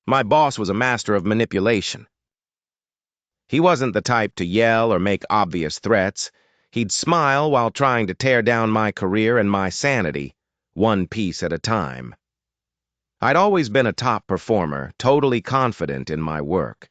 My boss was a master of manipulation. He wasn't the type to yell or make obvious threats. He'd smile while trying to tear down my career and my sanity, one piece at a time. I'd always been a top performer, totally confident in my work.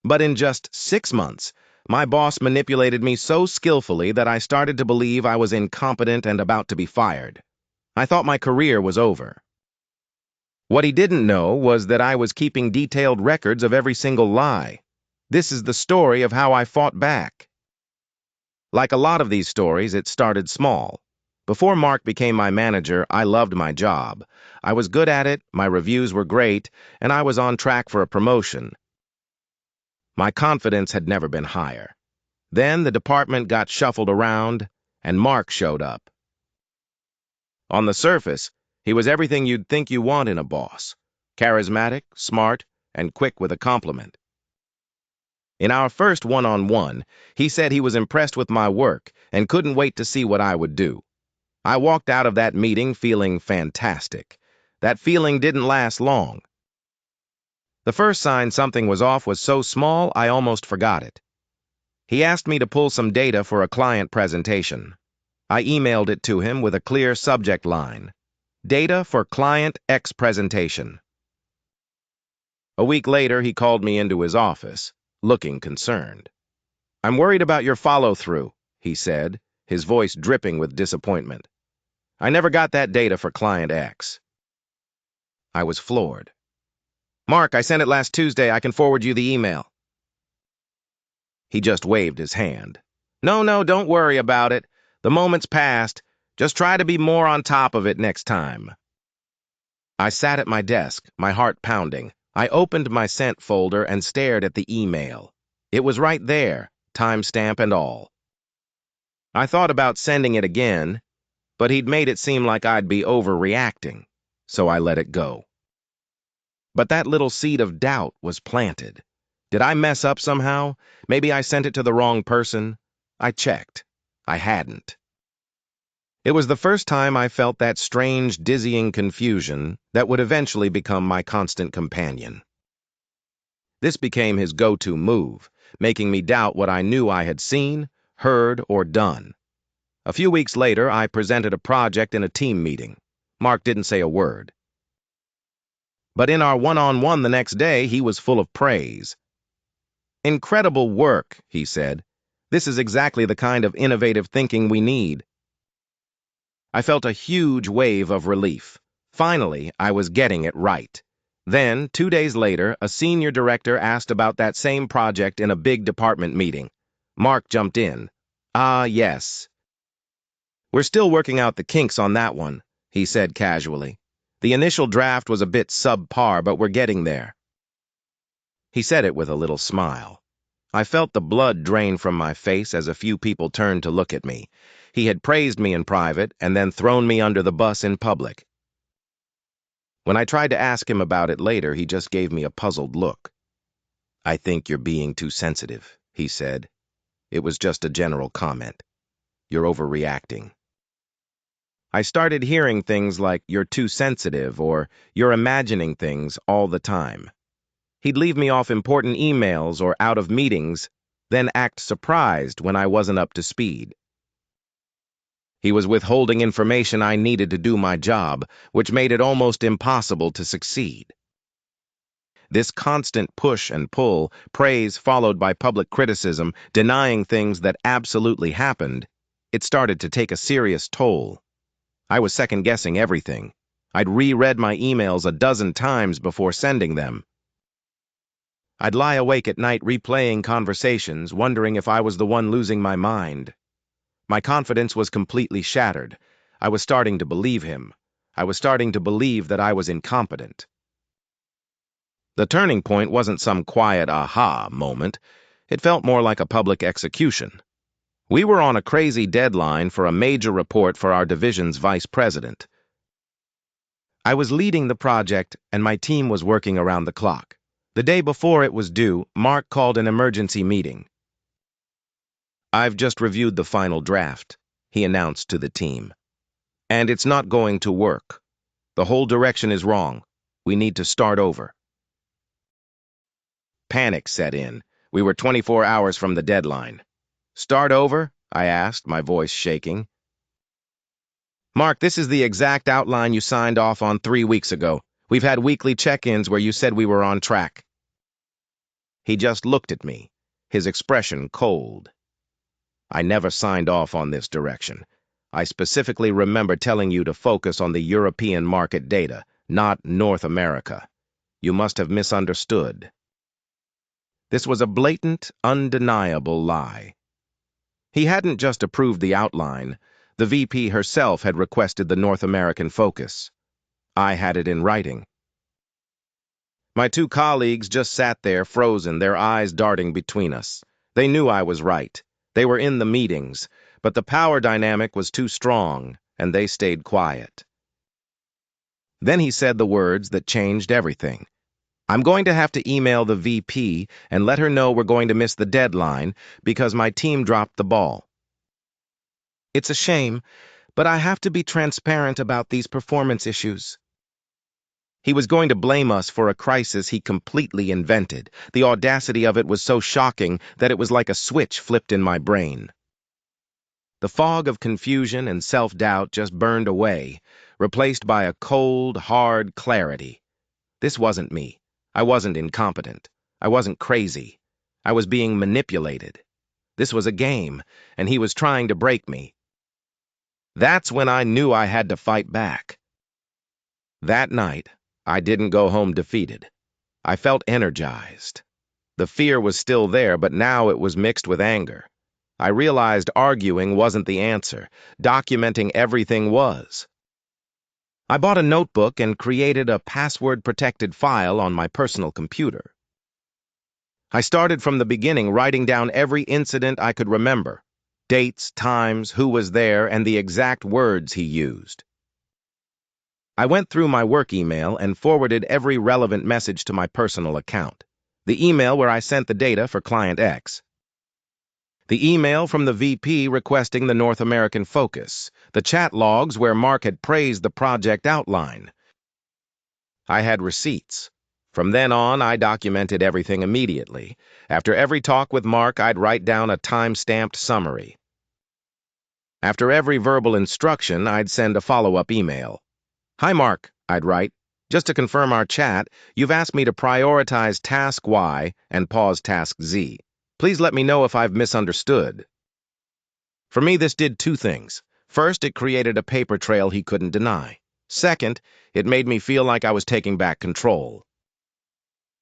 But in just 6 months, my boss manipulated me so skillfully that I started to believe I was incompetent and about to be fired. I thought my career was over. What he didn't know was that I was keeping detailed records of every single lie. This is the story of how I fought back. Like a lot of these stories, it started small. Before Mark became my manager, I loved my job. I was good at it, my reviews were great, and I was on track for a promotion. My confidence had never been higher. Then the department got shuffled around, and Mark showed up. On the surface, he was everything you'd think you want in a boss: charismatic, smart, and quick with a compliment. In our first one-on-one, he said he was impressed with my work and couldn't wait to see what I would do. I walked out of that meeting feeling fantastic. That feeling didn't last long. The first sign something was off was so small I almost forgot it. He asked me to pull some data for a client presentation. I emailed it to him with a clear subject line: Data for Client X Presentation. A week later, he called me into his office, looking concerned. "I'm worried about your follow-through," he said, his voice dripping with disappointment. "I never got that data for Client X." I was floored. "Mark, I sent it last Tuesday. I can forward you the email." He just waved his hand. No, don't worry about it. The moment's passed. Just try to be more on top of it next time." I sat at my desk, my heart pounding. I opened my sent folder and stared at the email. It was right there, timestamp and all. I thought about sending it again, but he'd made it seem like I'd be overreacting, so I let it go. But that little seed of doubt was planted. Did I mess up somehow? Maybe I sent it to the wrong person? I checked. I hadn't. It was the first time I felt that strange, dizzying confusion that would eventually become my constant companion. This became his go-to move, making me doubt what I knew I had seen, heard, or done. A few weeks later, I presented a project in a team meeting. Mark didn't say a word. But in our one-on-one the next day, he was full of praise. "Incredible work," he said. "This is exactly the kind of innovative thinking we need." I felt a huge wave of relief. Finally, I was getting it right. Then, 2 days later, a senior director asked about that same project in a big department meeting. Mark jumped in. "Ah, yes. We're still working out the kinks on that one," he said casually. "The initial draft was a bit subpar, but we're getting there." He said it with a little smile. I felt the blood drain from my face as a few people turned to look at me. He had praised me in private and then thrown me under the bus in public. When I tried to ask him about it later, he just gave me a puzzled look. "I think you're being too sensitive," he said. "It was just a general comment. You're overreacting." I started hearing things like, "You're too sensitive," or "You're imagining things," all the time. He'd leave me off important emails or out of meetings, then act surprised when I wasn't up to speed. He was withholding information I needed to do my job, which made it almost impossible to succeed. This constant push and pull, praise followed by public criticism, denying things that absolutely happened, it started to take a serious toll. I was second-guessing everything. I'd reread my emails a dozen times before sending them. I'd lie awake at night replaying conversations, wondering if I was the one losing my mind. My confidence was completely shattered. I was starting to believe him. I was starting to believe that I was incompetent. The turning point wasn't some quiet aha moment. It felt more like a public execution. We were on a crazy deadline for a major report for our division's vice president. I was leading the project, and my team was working around the clock. The day before it was due, Mark called an emergency meeting. "I've just reviewed the final draft," he announced to the team. "And it's not going to work. The whole direction is wrong. We need to start over. Panic set in. We were 24 hours from the deadline. Start over? I asked, my voice shaking. Mark, this is the exact outline you signed off on 3 weeks ago. We've had weekly check-ins where you said we were on track. He just looked at me, his expression cold. I never signed off on this direction. I specifically remember telling you to focus on the European market data, not North America. You must have misunderstood. This was a blatant, undeniable lie. He hadn't just approved the outline. The VP herself had requested the North American focus. I had it in writing. My two colleagues just sat there, frozen, their eyes darting between us. They knew I was right. They were in the meetings, but the power dynamic was too strong, and they stayed quiet. Then he said the words that changed everything. I'm going to have to email the VP and let her know we're going to miss the deadline because my team dropped the ball. It's a shame, but I have to be transparent about these performance issues. He was going to blame us for a crisis he completely invented. The audacity of it was so shocking that it was like a switch flipped in my brain. The fog of confusion and self-doubt just burned away, replaced by a cold, hard clarity. This wasn't me. I wasn't incompetent. I wasn't crazy. I was being manipulated. This was a game, and he was trying to break me. That's when I knew I had to fight back. That night, I didn't go home defeated. I felt energized. The fear was still there, but now it was mixed with anger. I realized arguing wasn't the answer. Documenting everything was. I bought a notebook and created a password-protected file on my personal computer. I started from the beginning, writing down every incident I could remember. Dates, times, who was there, and the exact words he used. I went through my work email and forwarded every relevant message to my personal account. The email where I sent the data for Client X. The email from the VP requesting the North American focus. The chat logs where Mark had praised the project outline. I had receipts. From then on, I documented everything immediately. After every talk with Mark, I'd write down a time-stamped summary. After every verbal instruction, I'd send a follow-up email. Hi, Mark, I'd write. Just to confirm our chat, you've asked me to prioritize task Y and pause task Z. Please let me know if I've misunderstood. For me, this did two things. First, it created a paper trail he couldn't deny. Second, it made me feel like I was taking back control.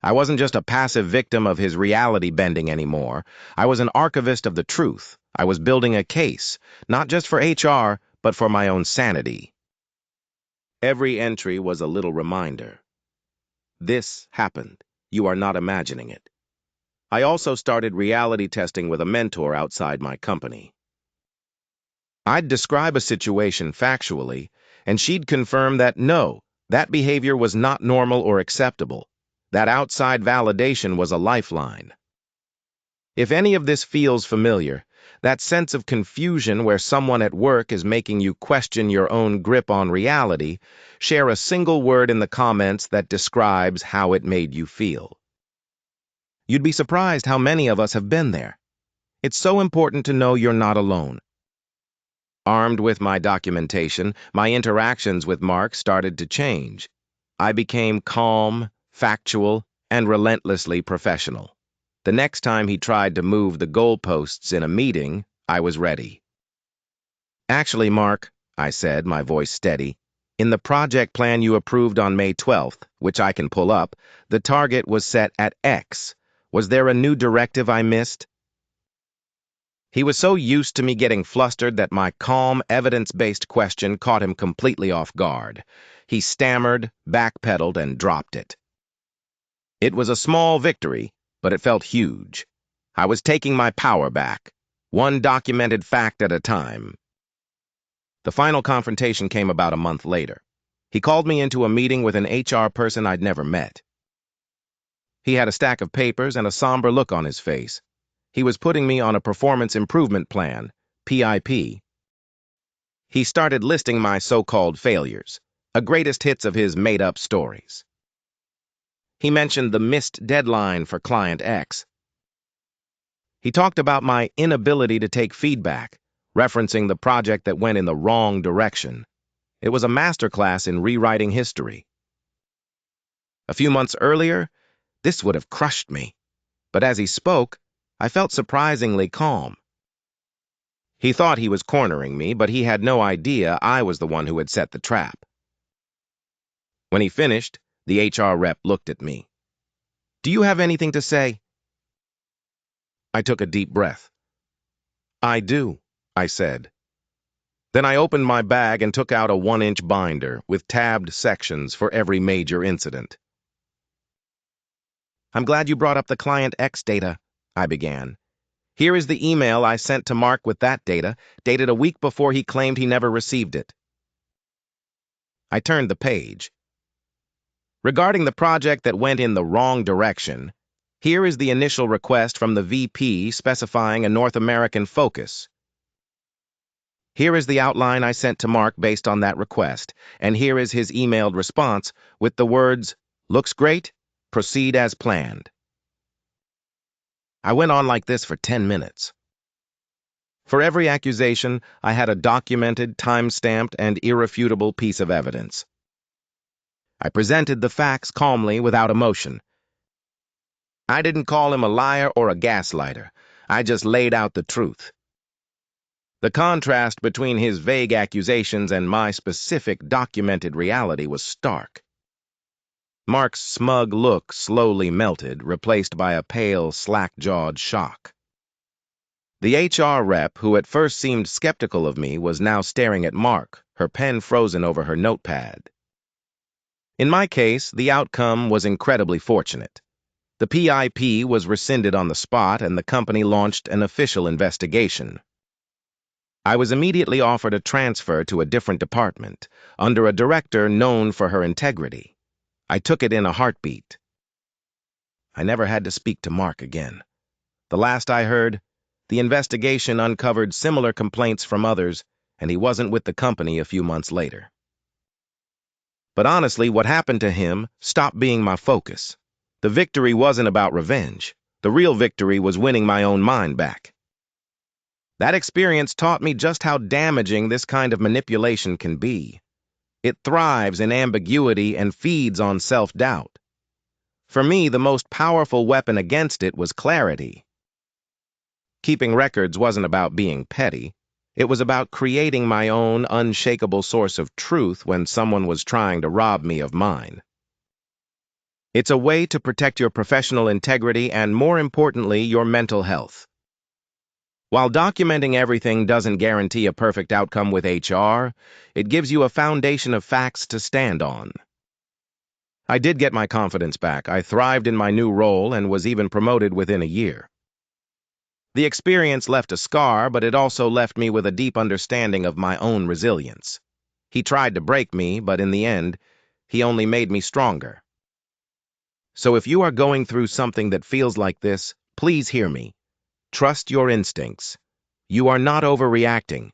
I wasn't just a passive victim of his reality bending anymore. I was an archivist of the truth. I was building a case, not just for HR, but for my own sanity. Every entry was a little reminder. This happened. You are not imagining it. I also started reality testing with a mentor outside my company. I'd describe a situation factually, and she'd confirm that no, that behavior was not normal or acceptable. That outside validation was a lifeline. If any of this feels familiar, that sense of confusion where someone at work is making you question your own grip on reality, share a single word in the comments that describes how it made you feel. You'd be surprised how many of us have been there. It's so important to know you're not alone. Armed with my documentation, my interactions with Mark started to change. I became calm, factual, and relentlessly professional. The next time he tried to move the goalposts in a meeting, I was ready. Actually, Mark, I said, my voice steady, in the project plan you approved on May 12th, which I can pull up, the target was set at X. Was there a new directive I missed? He was so used to me getting flustered that my calm, evidence-based question caught him completely off guard. He stammered, backpedaled, and dropped it. It was a small victory, but it felt huge. I was taking my power back, one documented fact at a time. The final confrontation came about a month later. He called me into a meeting with an HR person I'd never met. He had a stack of papers and a somber look on his face. He was putting me on a performance improvement plan, PIP. He started listing my so-called failures, a greatest hits of his made-up stories. He mentioned the missed deadline for Client X. He talked about my inability to take feedback, referencing the project that went in the wrong direction. It was a masterclass in rewriting history. A few months earlier, this would have crushed me. But as he spoke, I felt surprisingly calm. He thought he was cornering me, but he had no idea I was the one who had set the trap. When he finished, the HR rep looked at me. "Do you have anything to say?" I took a deep breath. "I do," I said. Then I opened my bag and took out a 1-inch binder with tabbed sections for every major incident. "I'm glad you brought up the Client X data," I began. "Here is the email I sent to Mark with that data, dated a week before he claimed he never received it." I turned the page. "Regarding the project that went in the wrong direction, here is the initial request from the VP specifying a North American focus. Here is the outline I sent to Mark based on that request, and here is his emailed response with the words, 'Looks great, proceed as planned.'" I went on like this for 10 minutes. For every accusation, I had a documented, time-stamped, and irrefutable piece of evidence. I presented the facts calmly, without emotion. I didn't call him a liar or a gaslighter. I just laid out the truth. The contrast between his vague accusations and my specific, documented reality was stark. Mark's smug look slowly melted, replaced by a pale, slack-jawed shock. The HR rep, who at first seemed skeptical of me, was now staring at Mark, her pen frozen over her notepad. In my case, the outcome was incredibly fortunate. The PIP was rescinded on the spot, and the company launched an official investigation. I was immediately offered a transfer to a different department, under a director known for her integrity. I took it in a heartbeat. I never had to speak to Mark again. The last I heard, the investigation uncovered similar complaints from others, and he wasn't with the company a few months later. But honestly, what happened to him stopped being my focus. The victory wasn't about revenge. The real victory was winning my own mind back. That experience taught me just how damaging this kind of manipulation can be. It thrives in ambiguity and feeds on self-doubt. For me, the most powerful weapon against it was clarity. Keeping records wasn't about being petty. It was about creating my own unshakable source of truth when someone was trying to rob me of mine. It's a way to protect your professional integrity and, more importantly, your mental health. While documenting everything doesn't guarantee a perfect outcome with HR, it gives you a foundation of facts to stand on. I did get my confidence back. I thrived in my new role and was even promoted within a year. The experience left a scar, but it also left me with a deep understanding of my own resilience. He tried to break me, but in the end, he only made me stronger. So if you are going through something that feels like this, please hear me. Trust your instincts. You are not overreacting.